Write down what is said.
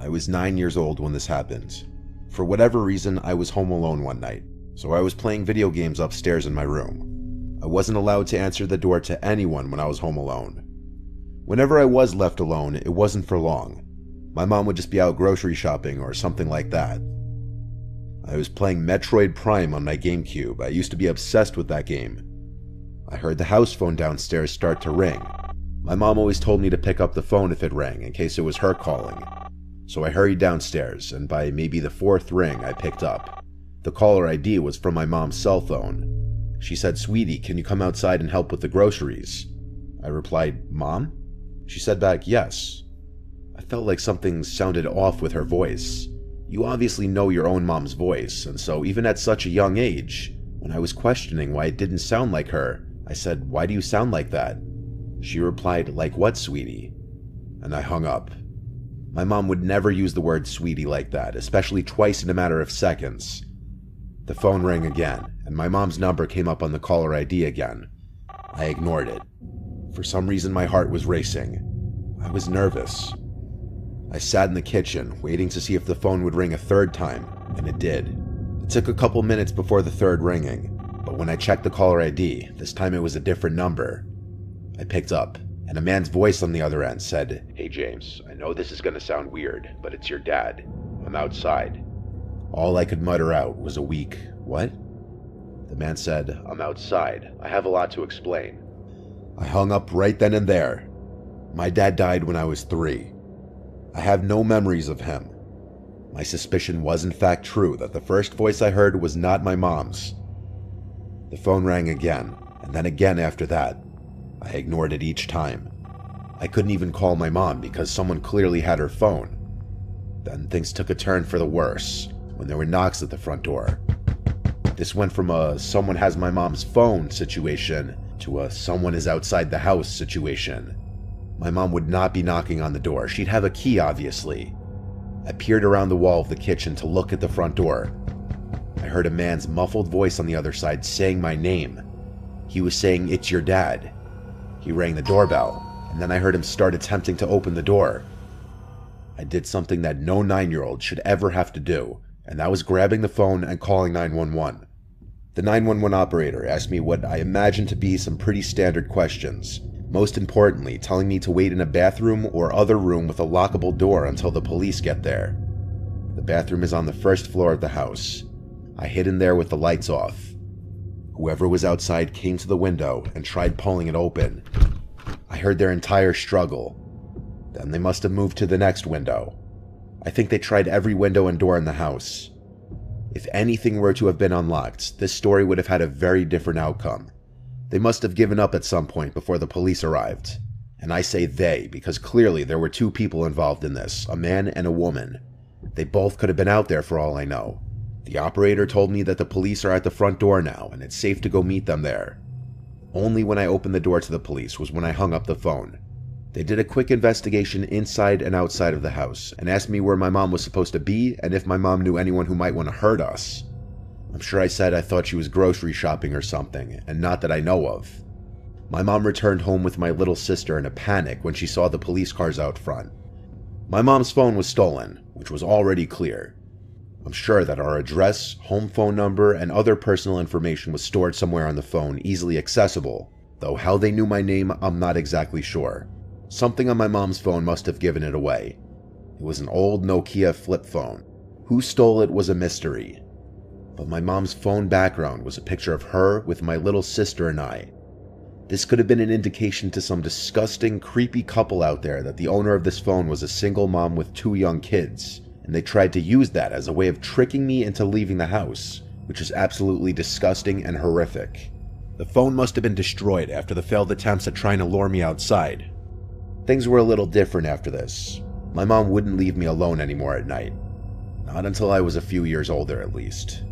I was 9 years old when this happened. For whatever reason, I was home alone one night, so I was playing video games upstairs in my room. I wasn't allowed to answer the door to anyone when I was home alone. Whenever I was left alone, it wasn't for long. My mom would just be out grocery shopping or something like that. I was playing Metroid Prime on my GameCube. I used to be obsessed with that game. I heard the house phone downstairs start to ring. My mom always told me to pick up the phone if it rang, in case it was her calling. So I hurried downstairs, and by maybe the fourth ring, I picked up. The caller ID was from my mom's cell phone. She said, "Sweetie, can you come outside and help with the groceries?" I replied, "Mom?" She said back, "Yes." I felt like something sounded off with her voice. You obviously know your own mom's voice, and so even at such a young age, when I was questioning why it didn't sound like her, I said, "Why do you sound like that?" She replied, "Like what, sweetie?" And I hung up. My mom would never use the word sweetie like that, especially twice in a matter of seconds. The phone rang again, and my mom's number came up on the caller ID again. I ignored it. For some reason, my heart was racing. I was nervous. I sat in the kitchen, waiting to see if the phone would ring a third time, and it did. It took a couple minutes before the third ringing, but when I checked the caller ID, this time it was a different number. I picked up, and a man's voice on the other end said, "Hey James, I know this is gonna sound weird, but it's your dad. I'm outside." All I could mutter out was a weak, "What?" The man said, "I'm outside. I have a lot to explain." I hung up right then and there. My dad died when I was 3. I have no memories of him. My suspicion was in fact true that the first voice I heard was not my mom's. The phone rang again, and then again after that. I ignored it each time. I couldn't even call my mom because someone clearly had her phone. Then things took a turn for the worse when there were knocks at the front door. This went from a "someone has my mom's phone" situation to a "someone is outside the house" situation. My mom would not be knocking on the door. She'd have a key, obviously. I peered around the wall of the kitchen to look at the front door. I heard a man's muffled voice on the other side saying my name. He was saying, "It's your dad." He rang the doorbell, and then I heard him start attempting to open the door. I did something that no 9-year-old should ever have to do, and that was grabbing the phone and calling 911. The 911 operator asked me what I imagined to be some pretty standard questions, most importantly telling me to wait in a bathroom or other room with a lockable door until the police get there. The bathroom is on the first floor of the house. I hid in there with the lights off. Whoever was outside came to the window and tried pulling it open. I heard their entire struggle. Then they must have moved to the next window. I think they tried every window and door in the house. If anything were to have been unlocked, this story would have had a very different outcome. They must have given up at some point before the police arrived. And I say they because clearly there were 2 people involved in this, a man and a woman. They both could have been out there for all I know. The operator told me that the police are at the front door now and it's safe to go meet them there. Only when I opened the door to the police was when I hung up the phone. They did a quick investigation inside and outside of the house and asked me where my mom was supposed to be and if my mom knew anyone who might want to hurt us. I'm sure I said I thought she was grocery shopping or something, and not that I know of. My mom returned home with my little sister in a panic when she saw the police cars out front. My mom's phone was stolen, which was already clear. I'm sure that our address, home phone number, and other personal information was stored somewhere on the phone, easily accessible, though how they knew my name, I'm not exactly sure. Something on my mom's phone must have given it away. It was an old Nokia flip phone. Who stole it was a mystery. But my mom's phone background was a picture of her with my little sister and I. This could have been an indication to some disgusting, creepy couple out there that the owner of this phone was a single mom with 2 young kids, and they tried to use that as a way of tricking me into leaving the house, which is absolutely disgusting and horrific. The phone must have been destroyed after the failed attempts at trying to lure me outside. Things were a little different after this. My mom wouldn't leave me alone anymore at night. Not until I was a few years older, at least.